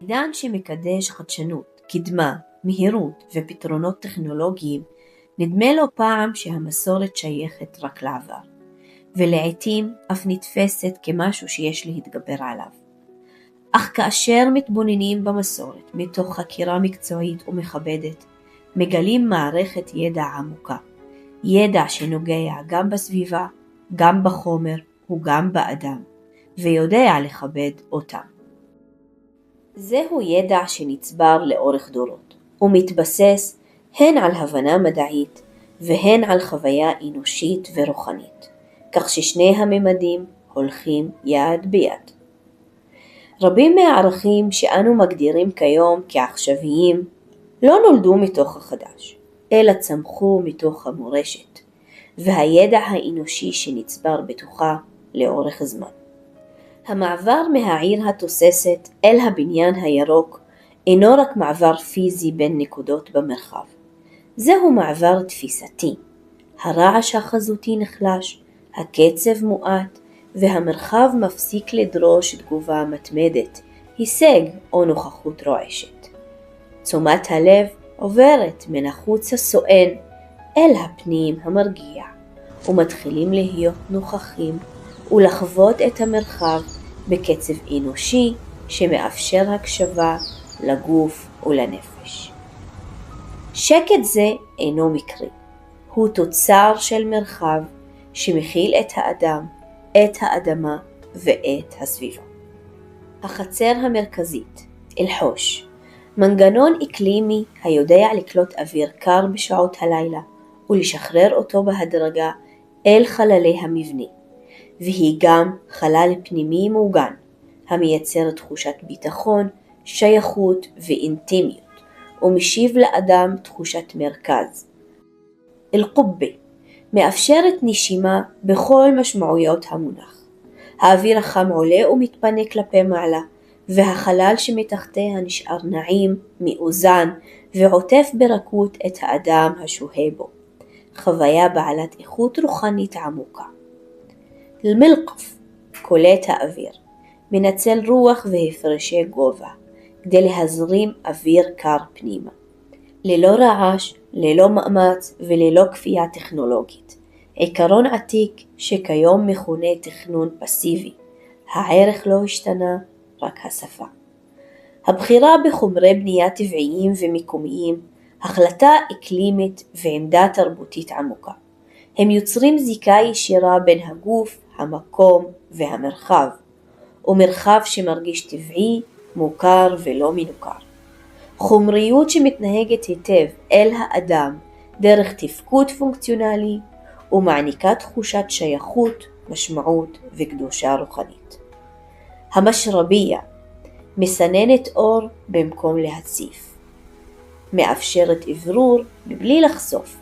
בעידן שמקדש חדשנות, קדמה, מהירות ופתרונות טכנולוגיים, נדמה לו פעם שהמסורת שייכת רק לעבר, ולעיתים אף נתפסת כמשהו שיש להתגבר עליו. אך כאשר מתבוננים במסורת מתוך חקירה מקצועית ומכבדת, מגלים מערכת ידע עמוקה, ידע שנוגע גם בסביבה, גם בחומר וגם באדם, ויודע לכבד אותם. זהו ידע שנצבר לאורך דורות, ומתבסס הן על הבנה מדעית והן על חוויה אנושית ורוחנית, כך ששני הממדים הולכים יד ביד. רבים מהערכים שאנו מגדירים כיום כעכשוויים לא נולדו מתוך החדש, אלא צמחו מתוך המורשת והידע האנושי שנצבר בתוכה לאורך זמן. המעבר מהעיר התוססת אל הבניין הירוק אינו רק מעבר פיזי בין נקודות במרחב. זהו מעבר תפיסתי. הרעש החזותי נחלש, הקצב מועט, והמרחב מפסיק לדרוש תגובה מתמדת, הישג או נוכחות רועשת. תשומת הלב עוברת מן החוץ הסואן אל הפנים המרגיע, ומתחילים להיות נוכחים ולחוות את המרחב בקצב אנושי שמאפשר הקשבה לגוף ולנפש. שקט זה אינו מקרי, הוא תוצר של מרחב שמכיל את האדם, את האדמה ואת הסביבה. החצר המרכזית, אלחוש, מנגנון אקלימי היודע לקלוט אוויר קר בשעות הלילה ולשחרר אותו בהדרגה אל חללי המבנה, והיא גם חלל פנימי מוגן המייצר תחושת ביטחון, שייכות ואינטימיות, ומשיב לאדם תחושת מרכז. אל-קובה מאפשרת נשימה בכל משמעויות המונח. האוויר החם עולה ומתפנה כלפי מעלה, והחלל שמתחתיה נשאר נעים, מאוזן ועוטף ברכות את האדם השוהה בו. חוויה בעלת איכות רוחנית עמוקה. אל-מלקף, קולט האוויר, מנצל רוח והפרשי גובה, כדי להזרים אוויר קר פנימה. ללא רעש, ללא מאמץ וללא כפייה טכנולוגית. עיקרון עתיק שכיום מכונה תכנון פסיבי. הערך לא השתנה, רק השפה. הבחירה בחומרי בנייה טבעיים ומקומיים, החלטה אקלימית ועמדה תרבותית עמוקה. הם יוצרים זיקה ישירה בין הגוף, המקום והמרחב, ומרחב שמרגיש טבעי, מוכר ולא מנוכר. חומריות שמתנהגת היטב אל האדם דרך תפקוד פונקציונלי ומעניקה תחושת שייכות, משמעות וקדושה רוחנית. המשרביה מסננת אור במקום להציף, מאפשרת אוורור מבלי לחשוף,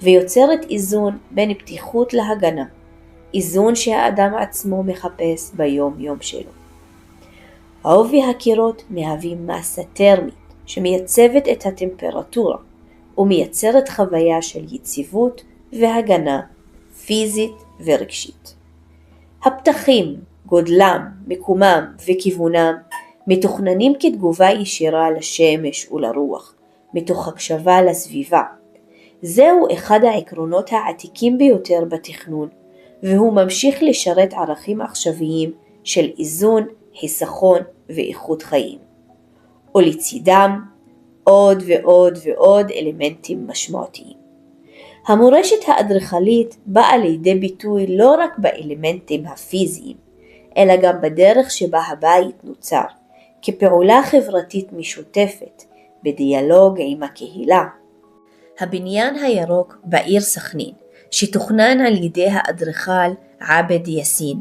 ויוצרת איזון בין פתיחות להגנה, איזון שהאדם עצמו מחפש ביום יום שלו. עובי הקירות מהווים מסה טרמית שמייצבת את הטמפרטורה ומייצרת חוויה של יציבות והגנה פיזית ורגשית. הפתחים, גודלם, מקומם וכיוונם מתוכננים כתגובה ישירה לשמש ולרוח, מתוך הקשבה לסביבה. זהו אחד העקרונות העתיקים ביותר בתכנון, והוא ממשיך לשרת ערכים עכשוויים של איזון, חיסכון ואיכות חיים. ולצידם עוד ועוד ועוד אלמנטים משמעותיים. המורשת האדריכלית באה לידי ביטוי לא רק באלמנטים הפיזיים, אלא גם בדרך שבה הבית נוצר, כפעולה חברתית משותפת, בדיאלוג עם הקהילה. הבניין הירוק בעיר סכנין, שתוכנן על ידי האדריכל עבד יאסין,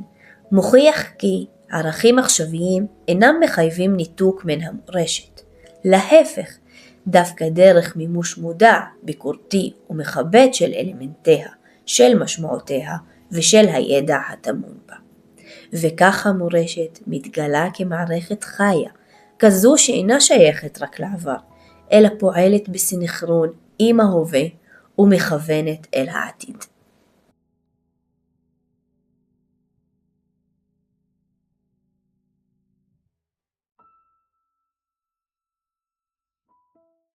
מוכיח כי ערכים עכשוויים אינם מחייבים ניתוק מן המורשת. להפך, דווקא דרך מימוש מודע, ביקורתי ומכבד של אלמנטיה, של משמעותיה ושל הידע הטמון בה. וכך המורשת מתגלה כמערכת חיה, כזו שאינה שייכת רק לעבר, אלא פועלת בסנכרון עם ההווה ומכוונת אל העתיד.